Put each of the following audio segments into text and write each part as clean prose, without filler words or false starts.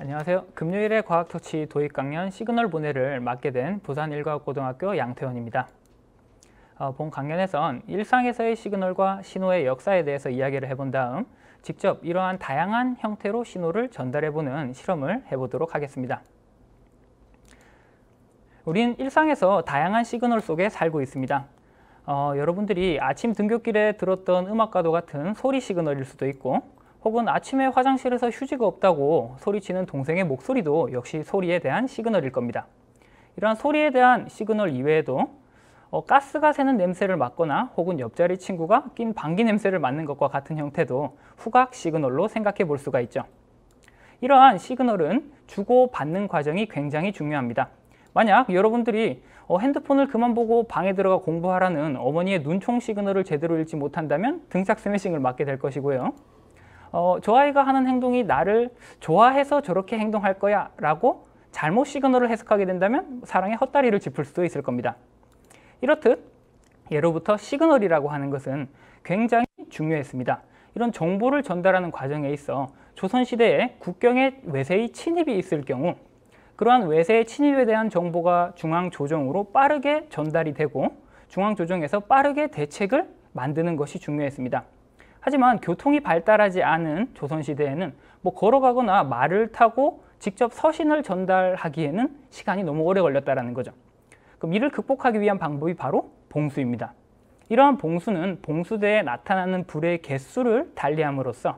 안녕하세요. 금요일에 과학터치 도입 강연 시그널 분해를 맡게 된 부산일과고등학교 양태원입니다. 본 강연에선 일상에서의 시그널과 신호의 역사에 대해서 이야기를 해본 다음 직접 이러한 다양한 형태로 신호를 전달해보는 실험을 해보도록 하겠습니다. 우린 일상에서 다양한 시그널 속에 살고 있습니다. 여러분들이 아침 등굣길에 들었던 음악과도 같은 소리 시그널일 수도 있고, 혹은 아침에 화장실에서 휴지가 없다고 소리치는 동생의 목소리도 역시 소리에 대한 시그널일 겁니다. 이러한 소리에 대한 시그널 이외에도 가스가 새는 냄새를 맡거나 혹은 옆자리 친구가 낀 방귀 냄새를 맡는 것과 같은 형태도 후각 시그널로 생각해 볼 수가 있죠. 이러한 시그널은 주고받는 과정이 굉장히 중요합니다. 만약 여러분들이 핸드폰을 그만 보고 방에 들어가 공부하라는 어머니의 눈총 시그널을 제대로 읽지 못한다면 등짝 스매싱을 맞게 될 것이고요. 저 아이가 하는 행동이 나를 좋아해서 저렇게 행동할 거야 라고 잘못 시그널을 해석하게 된다면 사랑의 헛다리를 짚을 수도 있을 겁니다. 이렇듯 예로부터 시그널이라고 하는 것은 굉장히 중요했습니다. 이런 정보를 전달하는 과정에 있어 조선시대에 국경에 외세의 침입이 있을 경우 그러한 외세의 침입에 대한 정보가 중앙조정으로 빠르게 전달이 되고 중앙조정에서 빠르게 대책을 만드는 것이 중요했습니다. 하지만 교통이 발달하지 않은 조선시대에는 걸어가거나 말을 타고 직접 서신을 전달하기에는 시간이 너무 오래 걸렸다는 거죠. 그럼 이를 극복하기 위한 방법이 바로 봉수입니다. 이러한 봉수는 봉수대에 나타나는 불의 개수를 달리함으로써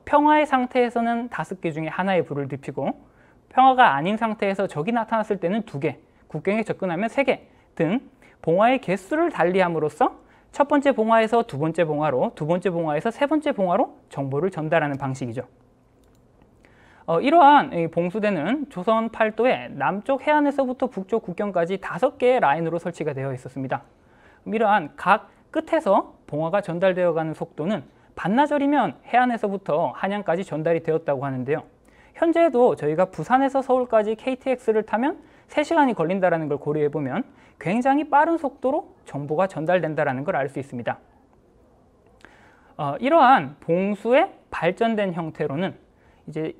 평화의 상태에서는 5개 중에 하나의 불을 지피고 평화가 아닌 상태에서 적이 나타났을 때는 2개, 국경에 접근하면 3개 등 봉화의 개수를 달리함으로써 첫 번째 봉화에서 두 번째 봉화로, 두 번째 봉화에서 세 번째 봉화로 정보를 전달하는 방식이죠. 이러한 봉수대는 조선 팔도의 남쪽 해안에서부터 북쪽 국경까지 5개의 라인으로 설치가 되어 있었습니다. 이러한 각 끝에서 봉화가 전달되어 가는 속도는 반나절이면 해안에서부터 한양까지 전달이 되었다고 하는데요. 현재도 저희가 부산에서 서울까지 KTX를 타면 3시간이 걸린다는 걸 고려해 보면 굉장히 빠른 속도로 정보가 전달된다는 걸 알 수 있습니다. 이러한 봉수의 발전된 형태로는 이제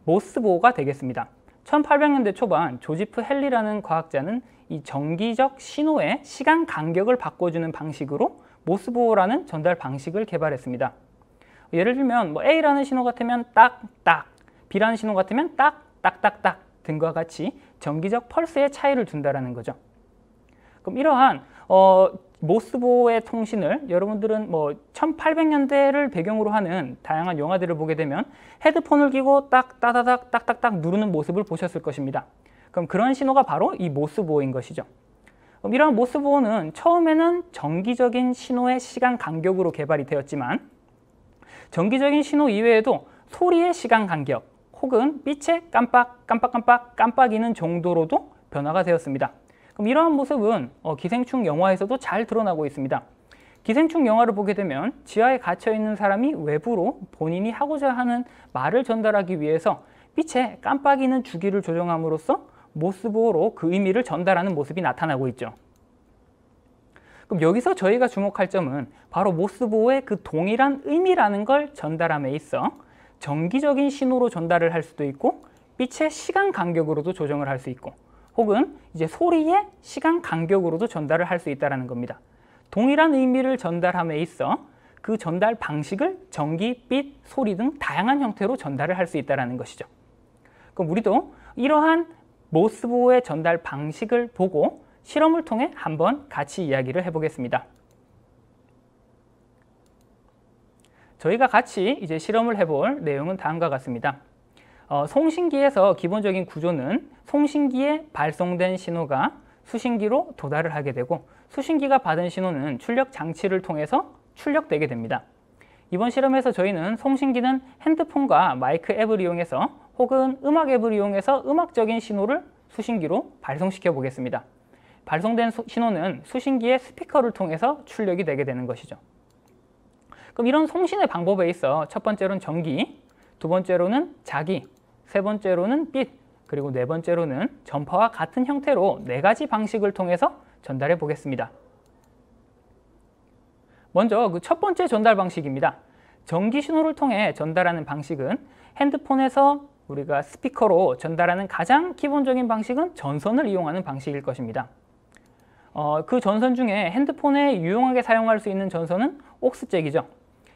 모스보호가 되겠습니다. 1800년대 초반 조지프 헨리라는 과학자는 이 정기적 신호의 시간 간격을 바꿔주는 방식으로 모스보호라는 전달 방식을 개발했습니다. 예를 들면 A라는 신호 같으면 딱딱, B라는 신호 같으면 딱딱딱딱 등과 같이 정기적 펄스의 차이를 둔다는 거죠. 그럼 이러한 모스보호의 통신을 여러분들은 1800년대를 배경으로 하는 다양한 영화들을 보게 되면 헤드폰을 끼고 따다닥 딱딱딱 누르는 모습을 보셨을 것입니다. 그럼 그런 신호가 바로 이 모스보호인 것이죠. 그럼 이러한 모스보호는 처음에는 정기적인 신호의 시간 간격으로 개발이 되었지만 정기적인 신호 이외에도 소리의 시간 간격 혹은 빛의 깜빡이는 정도로도 변화가 되었습니다. 그럼 이러한 모습은 기생충 영화에서도 잘 드러나고 있습니다. 기생충 영화를 보게 되면 지하에 갇혀 있는 사람이 외부로 본인이 하고자 하는 말을 전달하기 위해서 빛의 깜빡이는 주기를 조정함으로써 모스보호로 그 의미를 전달하는 모습이 나타나고 있죠. 그럼 여기서 저희가 주목할 점은 바로 모스보호의 그 동일한 의미라는 걸 전달함에 있어 정기적인 신호로 전달을 할 수도 있고 빛의 시간 간격으로도 조정을 할 수 있고 혹은 이제 소리의 시간 간격으로도 전달을 할 수 있다는 겁니다. 동일한 의미를 전달함에 있어 그 전달 방식을 전기, 빛, 소리 등 다양한 형태로 전달을 할 수 있다는 것이죠. 그럼 우리도 이러한 모스보호의 전달 방식을 보고 실험을 통해 한번 같이 이야기를 해보겠습니다. 저희가 같이 이제 실험을 해볼 내용은 다음과 같습니다. 송신기에서 기본적인 구조는 송신기에 발송된 신호가 수신기로 도달을 하게 되고 수신기가 받은 신호는 출력 장치를 통해서 출력되게 됩니다. 이번 실험에서 저희는 송신기는 핸드폰과 마이크 앱을 이용해서 혹은 음악 앱을 이용해서 음악적인 신호를 수신기로 발송시켜 보겠습니다. 발송된 신호는 수신기의 스피커를 통해서 출력이 되게 되는 것이죠. 그럼 이런 송신의 방법에 있어 첫 번째로는 전기, 두 번째로는 자기, 세 번째로는 빛, 그리고 네 번째로는 전파와 같은 형태로 4가지 방식을 통해서 전달해 보겠습니다. 먼저 그 첫 번째 전달 방식입니다. 전기 신호를 통해 전달하는 방식은 핸드폰에서 우리가 스피커로 전달하는 가장 기본적인 방식은 전선을 이용하는 방식일 것입니다. 그 전선 중에 핸드폰에 유용하게 사용할 수 있는 전선은 옥스잭이죠.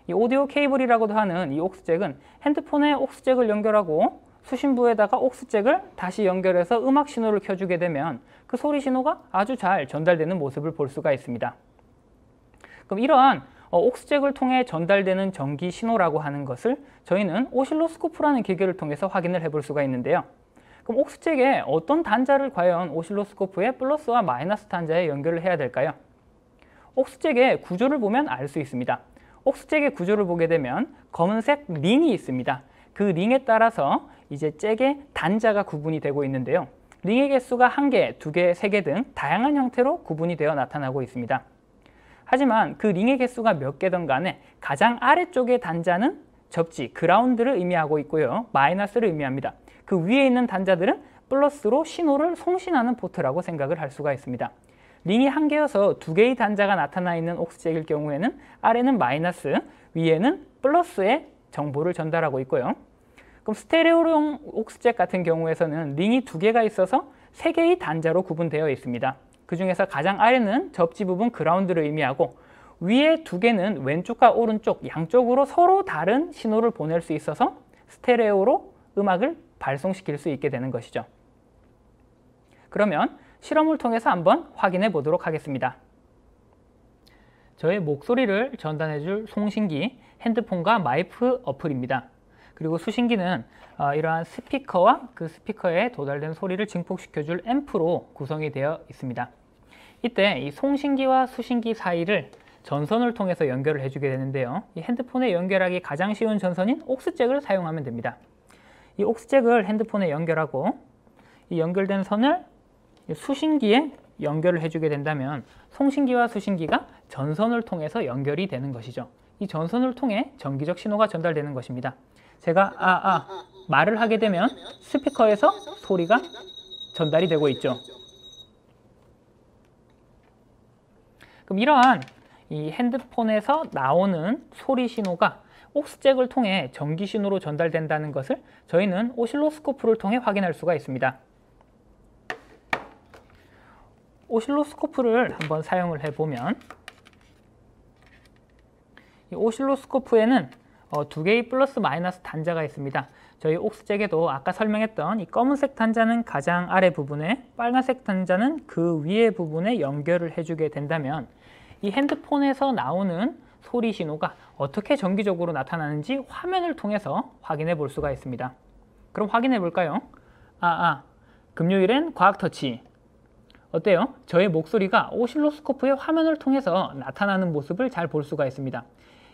이 오디오 케이블이라고도 하는 이 옥스잭은 핸드폰에 옥스잭을 연결하고 수신부에다가 옥스잭을 다시 연결해서 음악 신호를 켜주게 되면 그 소리 신호가 아주 잘 전달되는 모습을 볼 수가 있습니다. 그럼 이러한 옥스잭을 통해 전달되는 전기 신호라고 하는 것을 저희는 오실로스코프라는 기계를 통해서 확인을 해볼 수가 있는데요. 그럼 옥스잭의 어떤 단자를 과연 오실로스코프의 플러스와 마이너스 단자에 연결을 해야 될까요? 옥스잭의 구조를 보면 알 수 있습니다. 옥스잭의 구조를 보게 되면 검은색 링이 있습니다. 그 링에 따라서 이제 잭의 단자가 구분이 되고 있는데요. 링의 개수가 1개, 2개, 3개 등 다양한 형태로 구분이 되어 나타나고 있습니다. 하지만 그 링의 개수가 몇 개든 간에 가장 아래쪽의 단자는 접지, 그라운드를 의미하고 있고요. 마이너스를 의미합니다. 그 위에 있는 단자들은 플러스로 신호를 송신하는 포트라고 생각을 할 수가 있습니다. 링이 1개여서 2개의 단자가 나타나 있는 옥스잭일 경우에는 아래는 마이너스, 위에는 플러스의 정보를 전달하고 있고요. 그럼 스테레오용 옥스잭 같은 경우에서는 링이 2개가 있어서 3개의 단자로 구분되어 있습니다. 그 중에서 가장 아래는 접지 부분 그라운드를 의미하고 위에 2개는 왼쪽과 오른쪽 양쪽으로 서로 다른 신호를 보낼 수 있어서 스테레오로 음악을 발송시킬 수 있게 되는 것이죠. 그러면 실험을 통해서 한번 확인해 보도록 하겠습니다. 저의 목소리를 전달해 줄 송신기, 핸드폰과 마이크 어플입니다. 그리고 수신기는 이러한 스피커와 그 스피커에 도달된 소리를 증폭시켜 줄 앰프로 구성이 되어 있습니다. 이때 이 송신기와 수신기 사이를 전선을 통해서 연결을 해주게 되는데요. 이 핸드폰에 연결하기 가장 쉬운 전선인 옥스잭을 사용하면 됩니다. 이 옥스잭을 핸드폰에 연결하고 이 연결된 선을 수신기에 연결을 해주게 된다면 송신기와 수신기가 전선을 통해서 연결이 되는 것이죠. 이 전선을 통해 전기적 신호가 전달되는 것입니다. 제가 말을 하게 되면 스피커에서 소리가 전달이 되고 있죠. 그럼 이러한 이 핸드폰에서 나오는 소리 신호가 옥스잭을 통해 전기 신호로 전달된다는 것을 저희는 오실로스코프를 통해 확인할 수가 있습니다. 오실로스코프를 한번 사용을 해보면 이 오실로스코프에는 2개의 플러스 마이너스 단자가 있습니다. 저희 옥스잭에도 아까 설명했던 이 검은색 단자는 가장 아래 부분에, 빨간색 단자는 그 위에 부분에 연결을 해주게 된다면 이 핸드폰에서 나오는 소리 신호가 어떻게 전기적으로 나타나는지 화면을 통해서 확인해 볼 수가 있습니다. 그럼 확인해 볼까요? 금요일엔 과학터치. 어때요? 저의 목소리가 오실로스코프의 화면을 통해서 나타나는 모습을 잘 볼 수가 있습니다.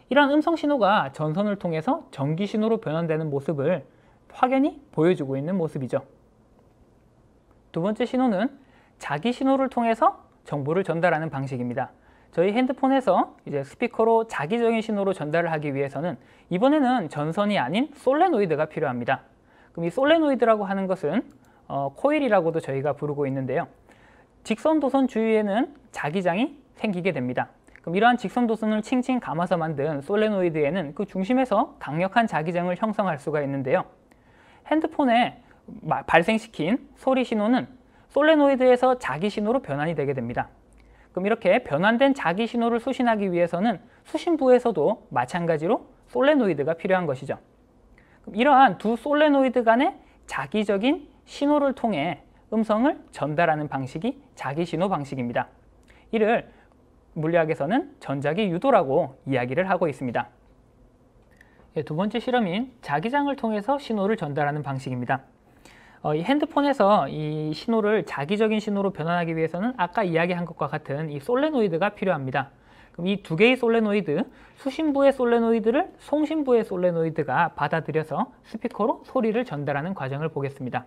이러한 음성 신호가 전선을 통해서 전기 신호로 변환되는 모습을 확연히 보여주고 있는 모습이죠. 두 번째 신호는 자기 신호를 통해서 정보를 전달하는 방식입니다. 저희 핸드폰에서 이제 스피커로 자기적인 신호로 전달을 하기 위해서는 이번에는 전선이 아닌 솔레노이드가 필요합니다. 그럼 이 솔레노이드라고 하는 것은 코일이라고도 저희가 부르고 있는데요. 직선 도선 주위에는 자기장이 생기게 됩니다. 그럼 이러한 직선 도선을 칭칭 감아서 만든 솔레노이드에는 그 중심에서 강력한 자기장을 형성할 수가 있는데요. 핸드폰에 발생시킨 소리 신호는 솔레노이드에서 자기 신호로 변환이 되게 됩니다. 그럼 이렇게 변환된 자기 신호를 수신하기 위해서는 수신부에서도 마찬가지로 솔레노이드가 필요한 것이죠. 그럼 이러한 두 솔레노이드 간의 자기적인 신호를 통해 음성을 전달하는 방식이 자기 신호 방식입니다. 이를 물리학에서는 전자기 유도라고 이야기를 하고 있습니다. 두 번째 실험인 자기장을 통해서 신호를 전달하는 방식입니다. 이 핸드폰에서 이 신호를 자기적인 신호로 변환하기 위해서는 아까 이야기한 것과 같은 이 솔레노이드가 필요합니다. 그럼 이 2개의 솔레노이드, 수신부의 솔레노이드를 송신부의 솔레노이드가 받아들여서 스피커로 소리를 전달하는 과정을 보겠습니다.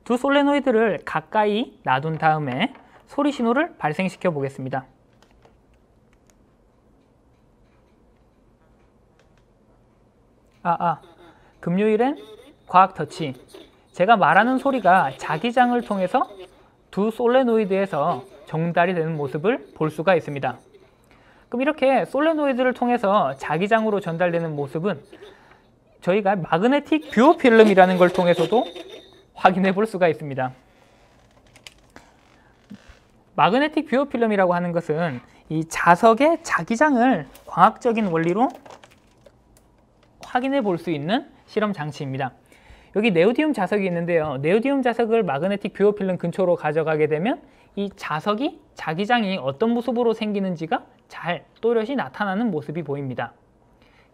두 솔레노이드를 가까이 놔둔 다음에 소리 신호를 발생시켜 보겠습니다. 금요일엔 과학터치. 제가 말하는 소리가 자기장을 통해서 두 솔레노이드에서 전달이 되는 모습을 볼 수가 있습니다. 그럼 이렇게 솔레노이드를 통해서 자기장으로 전달되는 모습은 저희가 마그네틱 뷰어 필름이라는 걸 통해서도 확인해 볼 수가 있습니다. 마그네틱 뷰어 필름이라고 하는 것은 이 자석의 자기장을 광학적인 원리로 확인해 볼 수 있는 실험 장치입니다. 여기 네오디움 자석이 있는데요. 네오디움 자석을 마그네틱 뷰어 필름 근처로 가져가게 되면 이 자석이 자기장이 어떤 모습으로 생기는지가 잘 또렷이 나타나는 모습이 보입니다.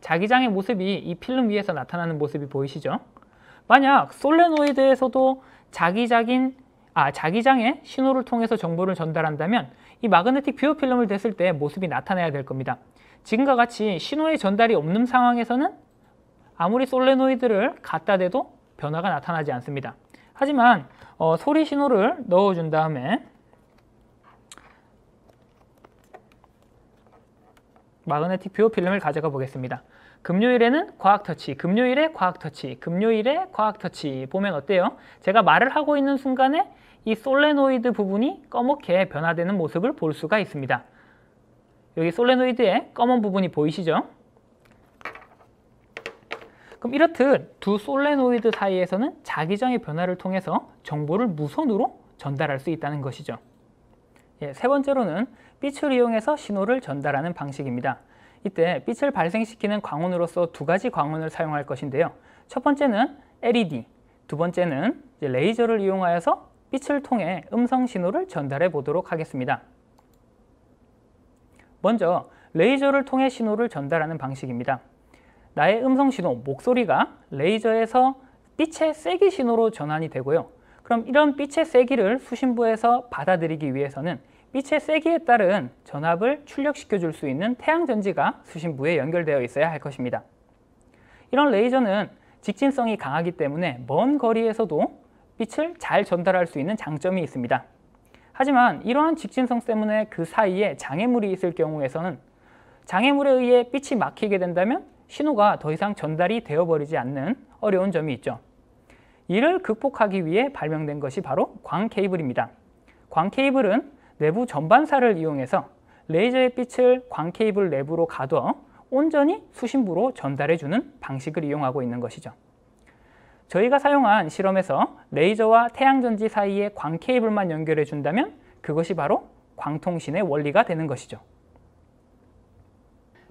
자기장의 모습이 이 필름 위에서 나타나는 모습이 보이시죠? 만약 솔레노이드에서도 자기장의 신호를 통해서 정보를 전달한다면 이 마그네틱 뷰어 필름을 댔을 때 모습이 나타나야 될 겁니다. 지금과 같이 신호의 전달이 없는 상황에서는 아무리 솔레노이드를 갖다 대도 변화가 나타나지 않습니다. 하지만 소리 신호를 넣어준 다음에 마그네틱 뷰어 필름을 가져가 보겠습니다. 금요일에는 과학 터치, 금요일에 과학 터치, 금요일에 과학 터치 보면 어때요? 제가 말을 하고 있는 순간에 이 솔레노이드 부분이 검게 변화되는 모습을 볼 수가 있습니다. 여기 솔레노이드의 검은 부분이 보이시죠? 그럼 이렇듯 두 솔레노이드 사이에서는 자기장의 변화를 통해서 정보를 무선으로 전달할 수 있다는 것이죠. 세 번째로는 빛을 이용해서 신호를 전달하는 방식입니다. 이때 빛을 발생시키는 광원으로서 두 가지 광원을 사용할 것인데요. 첫 번째는 LED, 두 번째는 레이저를 이용하여서 빛을 통해 음성 신호를 전달해 보도록 하겠습니다. 먼저 레이저를 통해 신호를 전달하는 방식입니다. 나의 음성 신호, 목소리가 레이저에서 빛의 세기 신호로 전환이 되고요. 그럼 이런 빛의 세기를 수신부에서 받아들이기 위해서는 빛의 세기에 따른 전압을 출력시켜 줄 수 있는 태양전지가 수신부에 연결되어 있어야 할 것입니다. 이런 레이저는 직진성이 강하기 때문에 먼 거리에서도 빛을 잘 전달할 수 있는 장점이 있습니다. 하지만 이러한 직진성 때문에 그 사이에 장애물이 있을 경우에서는 장애물에 의해 빛이 막히게 된다면 신호가 더 이상 전달이 되어버리지 않는 어려운 점이 있죠. 이를 극복하기 위해 발명된 것이 바로 광 케이블입니다. 광 케이블은 내부 전반사를 이용해서 레이저의 빛을 광 케이블 내부로 가둬 온전히 수신부로 전달해주는 방식을 이용하고 있는 것이죠. 저희가 사용한 실험에서 레이저와 태양전지 사이에 광 케이블만 연결해 준다면 그것이 바로 광통신의 원리가 되는 것이죠.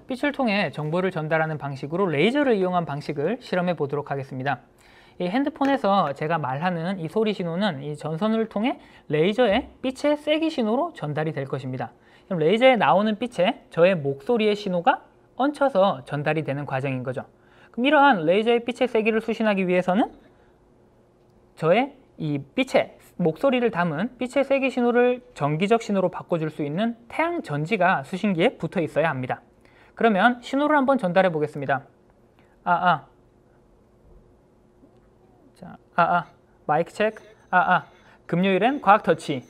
빛을 통해 정보를 전달하는 방식으로 레이저를 이용한 방식을 실험해 보도록 하겠습니다. 이 핸드폰에서 제가 말하는 이 소리 신호는 이 전선을 통해 레이저의 빛의 세기 신호로 전달이 될 것입니다. 그럼 레이저에 나오는 빛에 저의 목소리의 신호가 얹혀서 전달이 되는 과정인 거죠. 그럼 이러한 레이저의 빛의 세기를 수신하기 위해서는 저의 이 빛의 목소리를 담은 빛의 세기 신호를 전기적 신호로 바꿔줄 수 있는 태양 전지가 수신기에 붙어 있어야 합니다. 그러면 신호를 한번 전달해 보겠습니다. 마이크 체크. 금요일엔 과학 터치.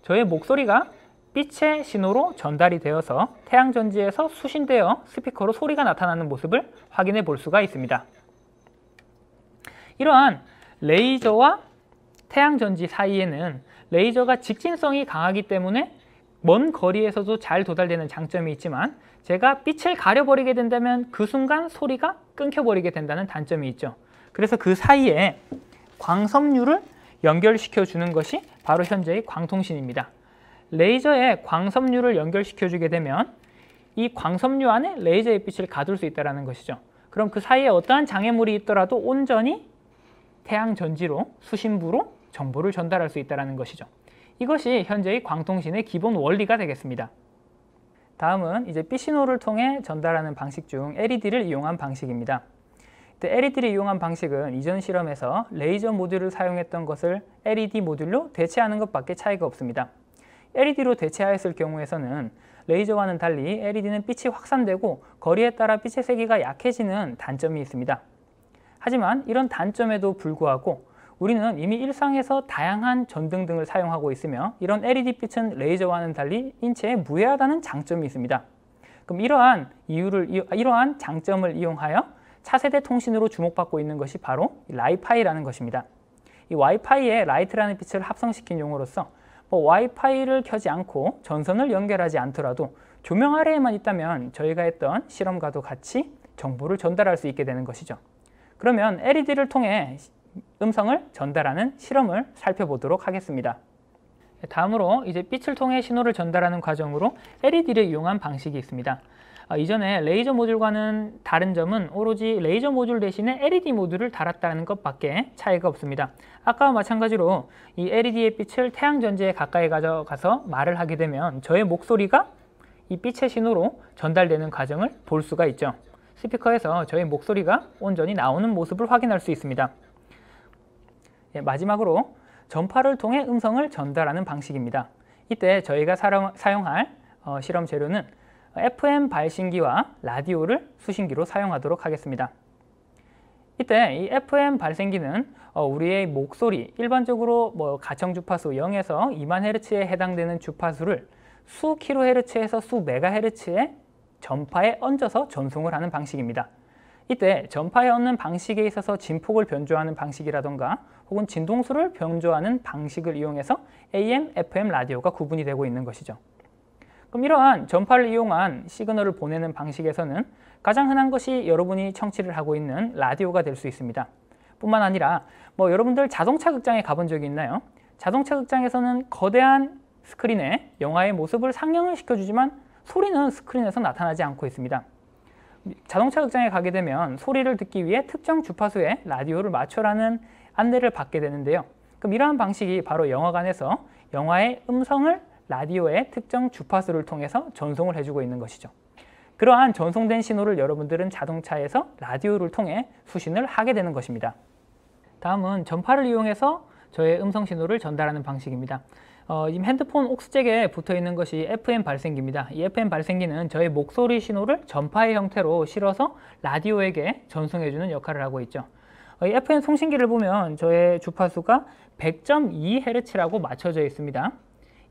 저의 목소리가 빛의 신호로 전달이 되어서 태양전지에서 수신되어 스피커로 소리가 나타나는 모습을 확인해 볼 수가 있습니다. 이러한 레이저와 태양전지 사이에는 레이저가 직진성이 강하기 때문에 먼 거리에서도 잘 도달되는 장점이 있지만 제가 빛을 가려버리게 된다면 그 순간 소리가 끊겨버리게 된다는 단점이 있죠. 그래서 그 사이에 광섬유를 연결시켜 주는 것이 바로 현재의 광통신입니다. 레이저에 광섬유를 연결시켜 주게 되면 이 광섬유 안에 레이저의 빛을 가둘 수 있다는 것이죠. 그럼 그 사이에 어떠한 장애물이 있더라도 온전히 태양전지로 수신부로 정보를 전달할 수 있다는 것이죠. 이것이 현재의 광통신의 기본 원리가 되겠습니다. 다음은 이제 빛 신호를 통해 전달하는 방식 중 LED를 이용한 방식입니다. LED를 이용한 방식은 이전 실험에서 레이저 모듈을 사용했던 것을 LED 모듈로 대체하는 것밖에 차이가 없습니다. LED로 대체하였을 경우에서는 레이저와는 달리 LED는 빛이 확산되고 거리에 따라 빛의 세기가 약해지는 단점이 있습니다. 하지만 이런 단점에도 불구하고 우리는 이미 일상에서 다양한 전등 등을 사용하고 있으며 이런 LED빛은 레이저와는 달리 인체에 무해하다는 장점이 있습니다. 그럼 이러한 장점을 이용하여 차세대 통신으로 주목받고 있는 것이 바로 라이파이라는 것입니다. 이 와이파이에 라이트라는 빛을 합성시킨 용어로서 와이파이를 켜지 않고 전선을 연결하지 않더라도 조명 아래에만 있다면 저희가 했던 실험과도 같이 정보를 전달할 수 있게 되는 것이죠. 그러면 LED를 통해 음성을 전달하는 실험을 살펴보도록 하겠습니다. 다음으로 이제 빛을 통해 신호를 전달하는 과정으로 LED를 이용한 방식이 있습니다. 이전에 레이저 모듈과는 다른 점은 오로지 레이저 모듈 대신에 LED 모듈을 달았다는 것밖에 차이가 없습니다. 아까와 마찬가지로 이 LED의 빛을 태양 전지에 가까이 가져가서 말을 하게 되면 저의 목소리가 이 빛의 신호로 전달되는 과정을 볼 수가 있죠. 스피커에서 저의 목소리가 온전히 나오는 모습을 확인할 수 있습니다. 마지막으로 전파를 통해 음성을 전달하는 방식입니다. 이때 저희가 사용할 실험 재료는 FM 발신기와 라디오를 수신기로 사용하도록 하겠습니다. 이때 이 FM 발생기는 우리의 목소리, 일반적으로 가청 주파수 0에서 2만 헤르츠에 해당되는 주파수를 수 킬로헤르츠에서 수 메가헤르츠의 전파에 얹어서 전송을 하는 방식입니다. 이때 전파에 얹는 방식에 있어서 진폭을 변조하는 방식이라던가 혹은 진동수를 변조하는 방식을 이용해서 AM, FM 라디오가 구분이 되고 있는 것이죠. 그럼 이러한 전파를 이용한 시그널을 보내는 방식에서는 가장 흔한 것이 여러분이 청취를 하고 있는 라디오가 될 수 있습니다. 뿐만 아니라 여러분들 자동차 극장에 가본 적이 있나요? 자동차 극장에서는 거대한 스크린에 영화의 모습을 상영을 시켜주지만 소리는 스크린에서 나타나지 않고 있습니다. 자동차 극장에 가게 되면 소리를 듣기 위해 특정 주파수에 라디오를 맞춰라는 안내를 받게 되는데요. 그럼 이러한 방식이 바로 영화관에서 영화의 음성을 라디오의 특정 주파수를 통해서 전송을 해주고 있는 것이죠. 그러한 전송된 신호를 여러분들은 자동차에서 라디오를 통해 수신을 하게 되는 것입니다. 다음은 전파를 이용해서 저의 음성 신호를 전달하는 방식입니다. 지금 핸드폰 옥스잭에 붙어 있는 것이 FM 발생기입니다. 이 FM 발생기는 저의 목소리 신호를 전파의 형태로 실어서 라디오에게 전송해주는 역할을 하고 있죠. 이 FM 송신기를 보면 저의 주파수가 100.2Hz라고 맞춰져 있습니다.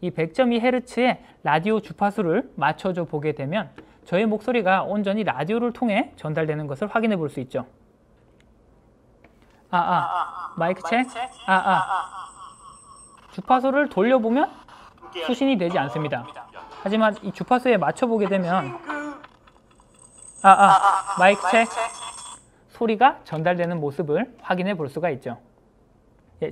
이 100.2Hz의 라디오 주파수를 맞춰줘 보게 되면 저의 목소리가 온전히 라디오를 통해 전달되는 것을 확인해 볼 수 있죠. 마이크 체크. 주파수를 돌려보면 수신이 되지 않습니다. 하지만 이 주파수에 맞춰보게 되면 마이크 체크 소리가 전달되는 모습을 확인해 볼 수가 있죠.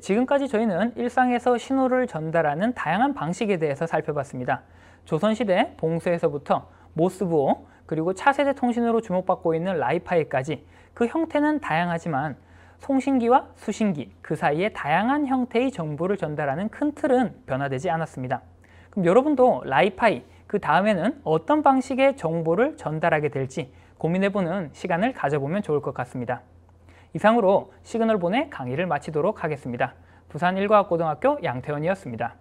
지금까지 저희는 일상에서 신호를 전달하는 다양한 방식에 대해서 살펴봤습니다. 조선시대 봉수에서부터 모스부호 그리고 차세대 통신으로 주목받고 있는 라이파이까지 그 형태는 다양하지만 송신기와 수신기 그 사이에 다양한 형태의 정보를 전달하는 큰 틀은 변화되지 않았습니다. 그럼 여러분도 라이파이 그 다음에는 어떤 방식의 정보를 전달하게 될지 고민해보는 시간을 가져보면 좋을 것 같습니다. 이상으로 시그널본의 강의를 마치도록 하겠습니다. 부산 일과학고등학교 양태원이었습니다.